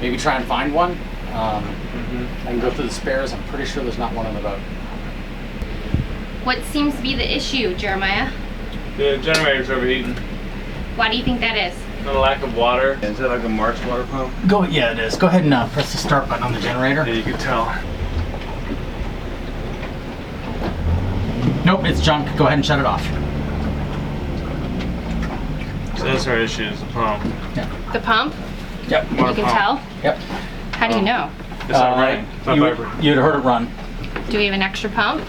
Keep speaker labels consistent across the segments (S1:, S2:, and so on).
S1: maybe try and find one. I can go through the spares. I'm pretty sure there's not one on the boat.
S2: What seems to be the issue, Jeremiah?
S3: The generator's overheating.
S2: Why do you think that is?
S3: The lack of water. Is it like a March water pump?
S1: Yeah, it is. Go ahead and press the start button on the generator.
S3: Yeah, you can tell.
S1: Nope, it's junk. Go ahead and shut it off.
S3: So that's our issue, is the pump.
S1: Yeah.
S2: The pump?
S1: Yep.
S2: You can tell?
S1: Yep.
S2: How do you know?
S3: It's not running. It's not vibrating.
S1: You'd heard it run.
S2: Do we have an extra pump?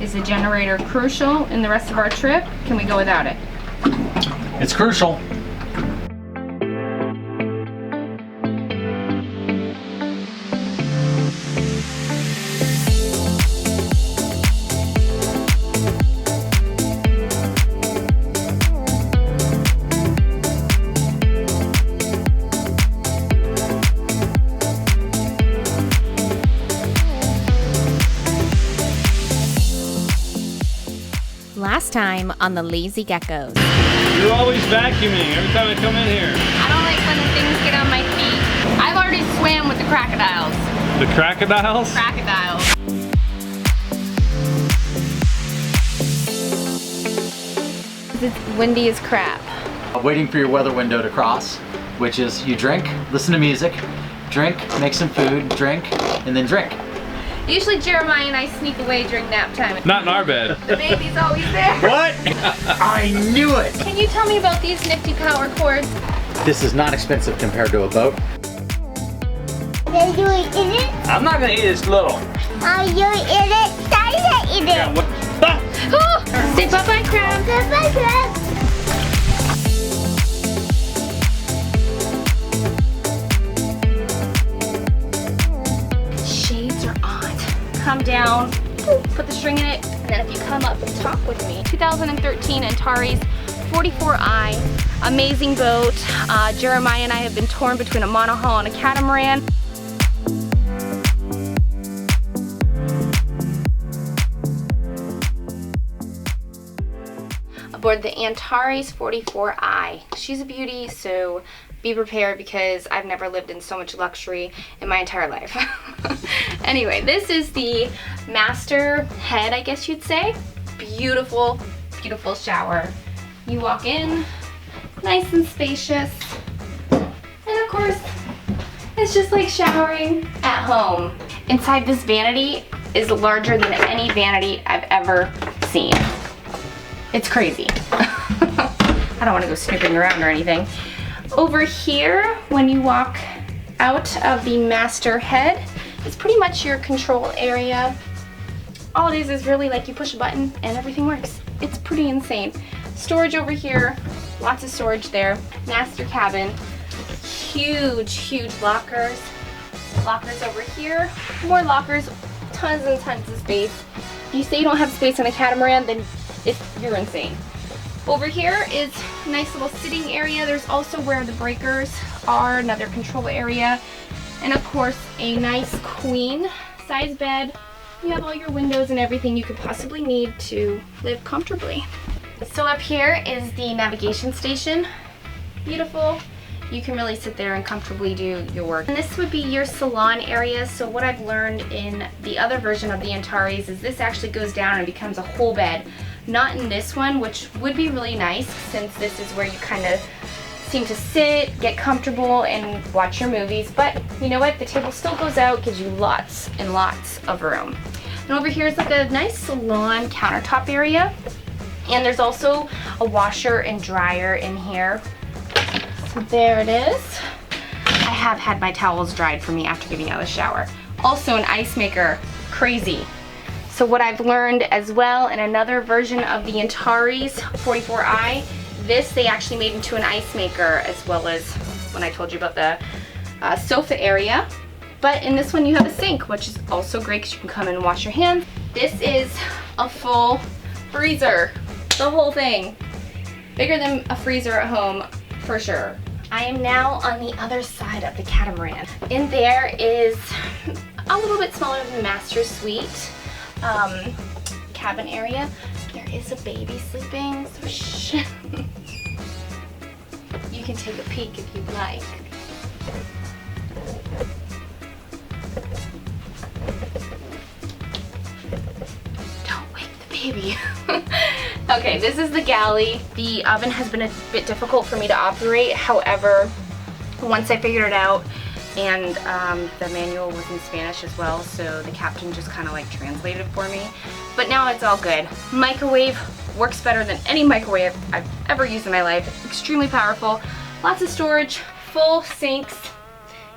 S2: Is the generator crucial in the rest of our trip? Can we go without it?
S1: It's crucial.
S4: Last time on the Lazy Geckos.
S3: You're always vacuuming every time I come in here.
S2: I don't like when the things get on my feet. I've already swam with the crocodiles.
S3: The crocodiles?
S2: Crocodiles. It's windy as crap.
S1: Waiting for your weather window to cross, which is you drink, listen to music, drink, make some food, drink, and then drink.
S2: Usually Jeremiah and I sneak away during nap time.
S3: Not in our bed.
S2: The baby's always there.
S1: What? I knew it!
S2: Can you tell me about these nifty power cords?
S1: This is not expensive compared to a boat.
S5: Did you eat it?
S3: I'm not gonna eat this little.
S5: Are you eat it? Daddy eat it.
S3: Yeah, what? Ah!
S2: Oh, say bye-bye, crab.
S5: Bye-bye, crab.
S2: Shades are on. Come down, put the string in it, and then if you come up and talk with me. 2013 Antares 44i, amazing boat. Jeremiah and I have been torn between a monohull and a catamaran. Aboard the Antares 44i. She's a beauty, so be prepared because I've never lived in so much luxury in my entire life. Anyway, this is the master head, I guess you'd say. Beautiful, beautiful shower. You walk in, nice and spacious. And of course, it's just like showering at home. Inside this vanity is larger than any vanity I've ever seen. It's crazy. I don't want to go snooping around or anything. Over here, when you walk out of the master head, it's pretty much your control area. All it is really like you push a button and everything works. It's pretty insane. Storage over here, lots of storage there. Master cabin, huge, huge lockers. Lockers over here, more lockers, tons and tons of space. If you say you don't have space on a catamaran, then you're insane. Over here is a nice little sitting area. There's also where the breakers are, another control area. And of course, a nice queen size bed. You have all your windows and everything you could possibly need to live comfortably. So up here is the navigation station. Beautiful. You can really sit there and comfortably do your work. And this would be your salon area. So what I've learned in the other version of the Antares is this actually goes down and becomes a whole bed. Not in this one, which would be really nice since this is where you kind of seem to sit, get comfortable, and watch your movies. But you know what? The table still goes out, gives you lots and lots of room. And over here is like a nice salon countertop area. And there's also a washer and dryer in here. So there it is. I have had my towels dried for me after getting out of the shower. Also an ice maker, crazy. So what I've learned as well in another version of the Antares 44i, this they actually made into an ice maker, as well as when I told you about the sofa area. But in this one you have a sink, which is also great because you can come in and wash your hands. This is a full freezer, the whole thing. Bigger than a freezer at home, for sure. I am now on the other side of the catamaran. In there is a little bit smaller than the master suite. Cabin area. There is a baby sleeping, so shh. can take a peek if you'd like. Don't wake the baby. Okay, this is the galley. The oven has been a bit difficult for me to operate. However, once I figured it out, and the manual was in Spanish as well, so the captain just kind of like translated for me. But now it's all good. Microwave works better than any microwave I've ever used in my life. Extremely powerful, lots of storage, full sinks.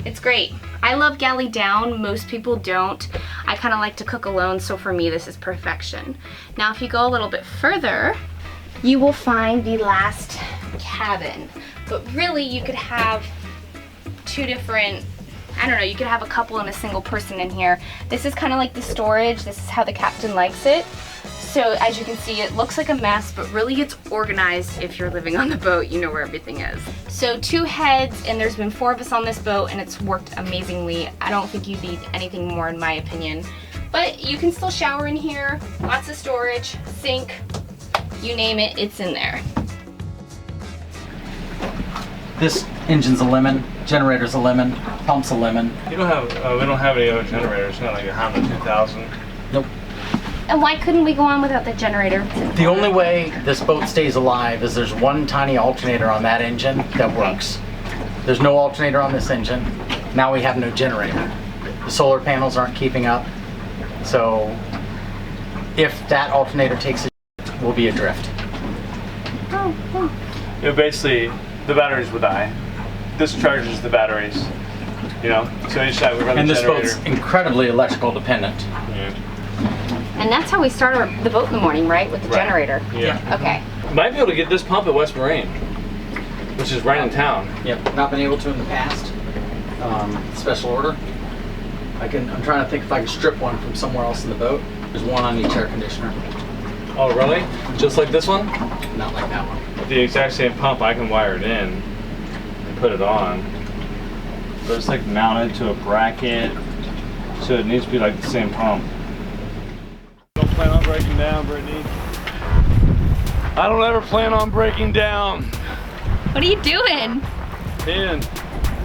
S2: It's great. I love galley down. Most people don't. I kind of like to cook alone, so for me this is perfection. Now if you go a little bit further, you will find the last cabin. But really you could have two different, I don't know, you could have a couple and a single person in here. This is kind of like the storage. This is how the captain likes it. So as you can see, it looks like a mess, but really it's organized. If you're living on the boat, you know where everything is. So 2 heads, and there's been 4 of us on this boat, and it's worked amazingly. I don't think you need anything more in my opinion. But you can still shower in here, lots of storage, sink, you name it, it's in there.
S1: This engine's a lemon, generator's a lemon, pump's a lemon.
S3: You don't have, we don't have any other generators, not like a Honda 2000.
S1: Nope.
S2: And why couldn't we go on without the generator?
S1: The only way this boat stays alive is there's one tiny alternator on that engine that works. There's no alternator on this engine. Now we have no generator. The solar panels aren't keeping up. So if that alternator takes a we'll be adrift.
S3: You know, basically, the batteries will die. This charges the batteries. You know, so each time we run
S1: And
S3: the
S1: this
S3: generator.
S1: boat's incredibly electrical dependent.
S3: Yeah.
S2: And that's how we start the boat in the morning, right? With the
S3: Right.
S2: generator.
S3: Yeah.
S2: Okay.
S3: Might be able to get this pump at West Marine, which is right in town.
S1: Yep, not been able to in the past. Special order. I'm trying to think if I can strip one from somewhere else in the boat. There's one on each air conditioner.
S3: Oh, really? Just like this one?
S1: Not like that one.
S3: With the exact same pump, I can wire it in and put it on. But it's like mounted to a bracket, so it needs to be like the same pump. Don't plan on breaking down, Brittany. I don't ever plan on breaking down.
S2: What are you doing?
S3: Man,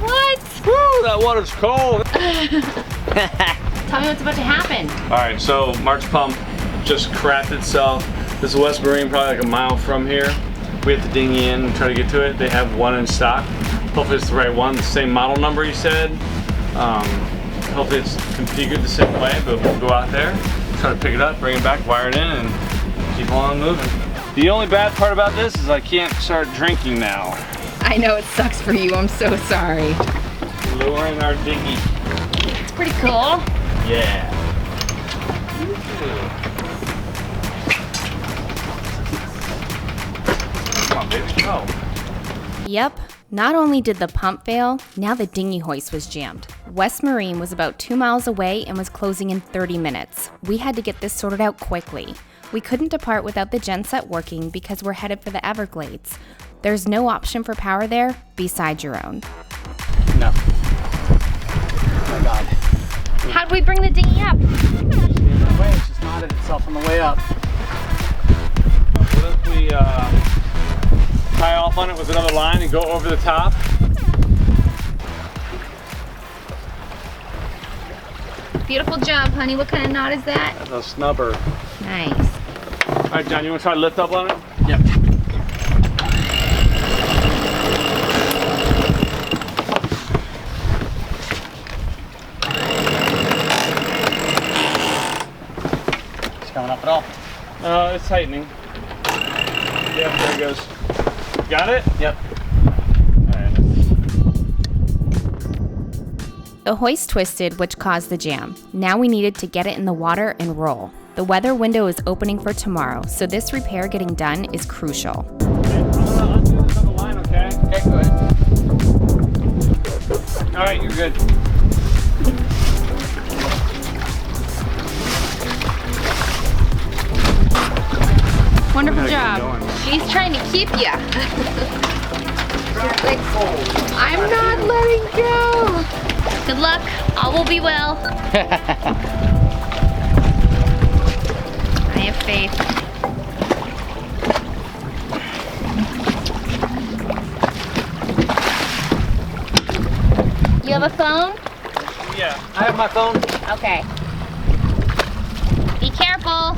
S2: What?
S3: woo, that water's cold.
S2: Tell me what's about to happen.
S3: All right, so Mark's pump just crapped itself. This is West Marine, probably like a mile from here. We have to dinghy in and try to get to it. They have one in stock. Hopefully it's the right one, the same model number you said. Hopefully it's configured the same way, but we'll go out there, try to pick it up, bring it back, wire it in, and keep on moving. The only bad part about this is I can't start drinking now.
S2: I know it sucks for you. I'm so sorry.
S3: Lowering our dinghy.
S2: It's pretty cool.
S3: Yeah. Come on, baby, go.
S4: Yep, not only did the pump fail, now the dinghy hoist was jammed. West Marine was about 2 miles away and was closing in 30 minutes. We had to get this sorted out quickly. We couldn't depart without the genset working because we're headed for the Everglades. There's no option for power there besides your own.
S1: No. Oh my God.
S2: How'd we bring the dinghy up?
S1: It's just knotted itself on the way up.
S3: What if we tie off on it with another line and go over the top?
S2: Beautiful job, honey. What kind of knot is that?
S3: That's a snubber.
S2: Nice.
S3: All right, John, you want to try to lift up on it?
S1: Yep. It's coming up at all.
S3: It's tightening. Yeah, there it goes. Got it?
S1: Yep.
S3: All right.
S4: The hoist twisted, which caused the jam. Now we needed to get it in the water and roll. The weather window is opening for tomorrow, so this repair getting done is crucial.
S3: I'll do this on the line, okay?
S1: Okay, go ahead.
S3: All right, you're good.
S2: Wonderful
S3: We gotta
S2: job.
S3: get going.
S2: She's trying to keep ya. I'm not letting go. Good luck. All will be well. I have faith.
S4: you have a phone?
S3: Yeah, I have my phone.
S4: Okay. Be careful.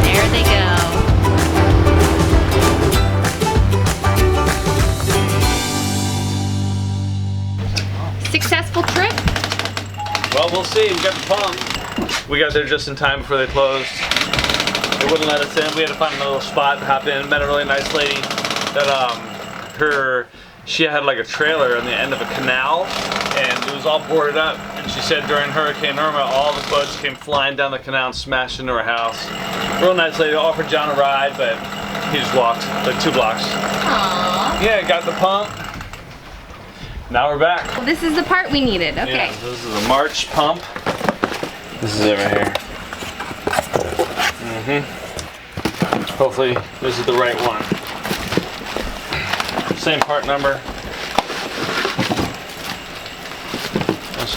S4: There they go. Successful trip?
S3: Well, we'll see. We got the pump. We got there just in time before they closed. They wouldn't let us in. We had to find a little spot to hop in. Met a really nice lady that she had like a trailer on the end of a canal, and it was all boarded up. And she said during Hurricane Irma, all the boats came flying down the canal and smashed into her house. Real nice lady. Offered John a ride, but he just walked like 2 blocks.
S4: Aww.
S3: Yeah, got the pump. Now we're back.
S4: Well, this is the part we needed. Okay.
S3: Yeah, this is a March pump. This is it right here. Hopefully this is the right one. Same part number.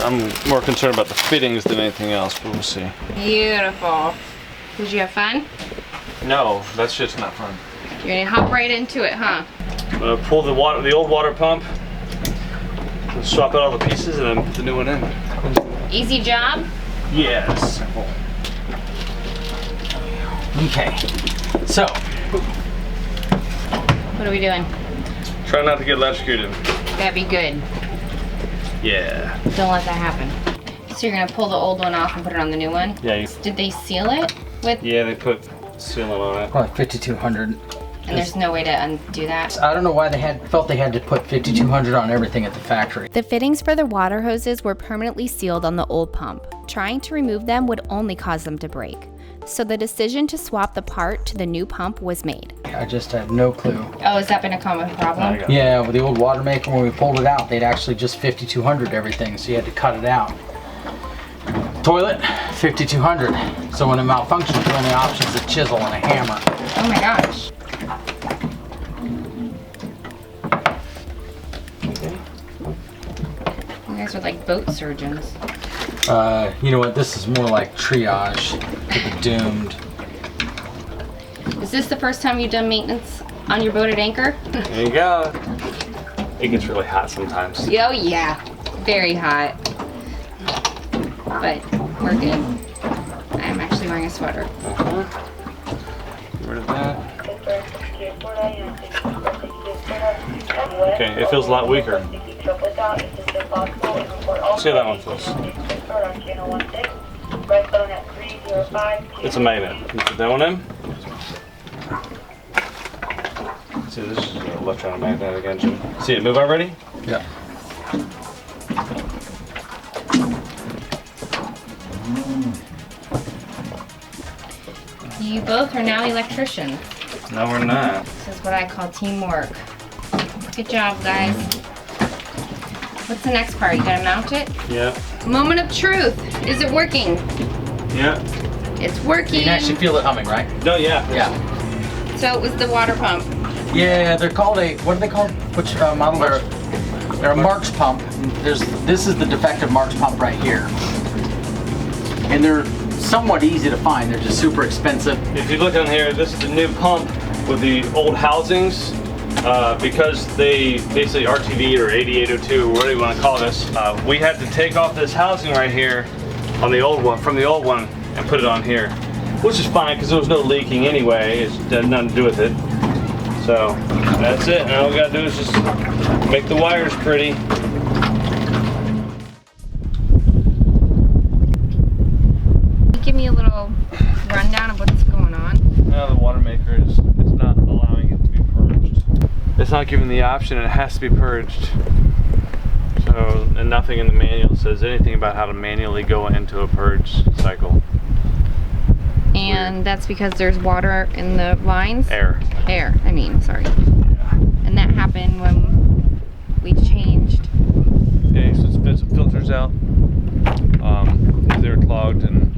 S3: I'm more concerned about the fittings than anything else, but we'll see.
S4: Beautiful. Did you have fun?
S3: No, that's just not fun.
S4: You're gonna hop right into it, huh?
S3: I'm gonna pull the old water pump, swap out all the pieces, and then put the new one in.
S4: Easy job?
S3: Yes.
S1: Okay. So,
S4: What are we doing?
S3: Try not to get electrocuted.
S4: That'd be good.
S3: Yeah.
S4: Don't let that happen. So you're gonna pull the old one off and put it on the new one?
S3: Yeah.
S4: Did they seal it with?
S3: Yeah, they put sealant on it.
S1: probably 5,200.
S4: And there's no way to undo that?
S1: I don't know why they felt they had to put 5,200 on everything at the factory.
S4: The fittings for the water hoses were permanently sealed on the old pump. Trying to remove them would only cause them to break. So the decision to swap the part to the new pump was made.
S1: I just have no clue.
S4: Oh, has that been a common problem?
S1: Yeah, with the old water maker, when we pulled it out, they'd actually just 5,200 everything, so you had to cut it out. Toilet, 5,200. So when it malfunctions, the only option is a chisel and a hammer.
S4: Oh my gosh. You guys are like boat surgeons.
S1: You know what? This is more like triage to the doomed.
S4: Is this the first time you've done maintenance on your boat at anchor?
S3: There you go. It gets really hot sometimes.
S4: Oh yeah, very hot. But we're good. I'm actually wearing a sweater.
S3: Get rid of that. Okay, it feels a lot weaker. See how that one feels. It's a magnet. You put that one in. See, this is an electromagnetic engine. See it move already?
S1: Yeah.
S4: You both are now electricians.
S3: No, we're not.
S4: This is what I call teamwork. Good job, guys. What's the next part? You gotta mount it?
S3: Yeah.
S4: Moment of truth. Is it working?
S3: Yeah.
S4: It's working.
S1: You can actually feel it humming, right?
S3: No, yeah.
S1: Yeah.
S4: So it was the water pump.
S1: Yeah, they're called a, what are they called? Which model? They're a March pump. This is the defective March pump right here. And they're somewhat easy to find. They're just super expensive.
S3: If you look on here, this is the new pump with the old housings. Because they basically RTV'd or 8802, whatever you want to call this, we had to take off this housing right here on the old one, from the old one, and put it on here, which is fine because there was no leaking anyway. It had nothing to do with it. So that's it. Now all we gotta do is just make the wires pretty.
S4: Give me a little rundown of what's going on.
S3: Now the water maker is not allowing it to be purged. It's not giving the option, it has to be purged. So, and nothing in the manual says anything about how to manually go into a purge cycle.
S4: And that's because there's water in the lines?
S3: Air.
S4: Air, I mean, sorry. And that happened when we changed.
S3: Yeah, so spit some filters out. They were clogged and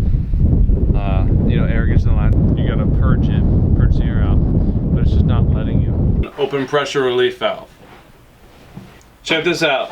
S3: you know, air gets in the line. You gotta purge the air out, but it's just not letting you. Open pressure relief valve. Check this out.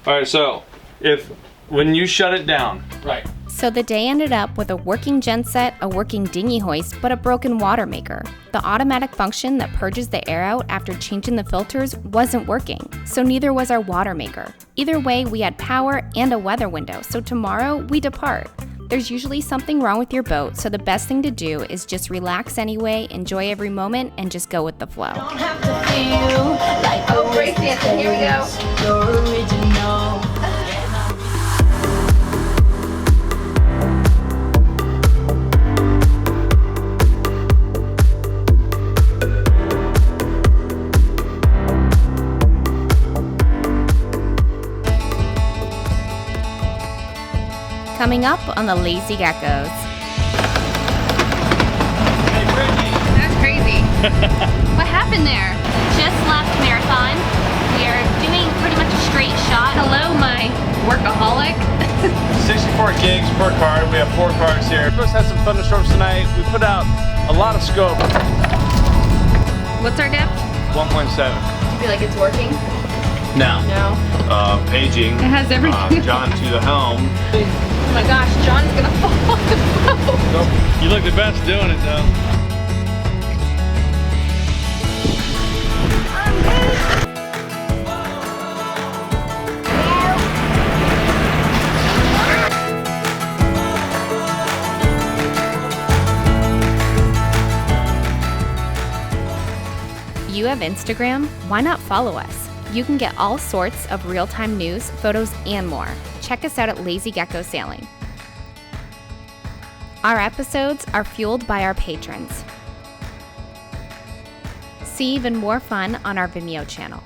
S3: All right, so if when you shut it down.
S1: Right.
S4: So the day ended up with a working genset, a working dinghy hoist, but a broken water maker. The automatic function that purges the air out after changing the filters wasn't working, so neither was our water maker. Either way, we had power and a weather window, so tomorrow we depart. There's usually something wrong with your boat, so the best thing to do is just relax anyway, enjoy every moment, and just go with the flow.
S2: Oh, break dancing, here we go.
S4: Coming up on the Lazy Geckos.
S2: That's crazy. What happened there?
S4: Just left marathon. We are doing pretty much a straight shot. Hello, my workaholic.
S3: 64 gigs per card. We have 4 cards here. We're supposed to have some thunderstorms tonight. We put out a lot of scope.
S2: What's our depth?
S3: 1.7.
S2: Do you feel like it's working?
S3: No.
S2: No.
S3: Paging.
S2: It has everything.
S3: John to the helm.
S2: Oh my gosh, John's gonna fall off the boat.
S3: Nope. You look the best doing it though.
S4: You have Instagram? Why not follow us? You can get all sorts of real-time news, photos, and more. Check us out at Lazy Gecko Sailing. Our episodes are fueled by our patrons. See even more fun on our Vimeo channel.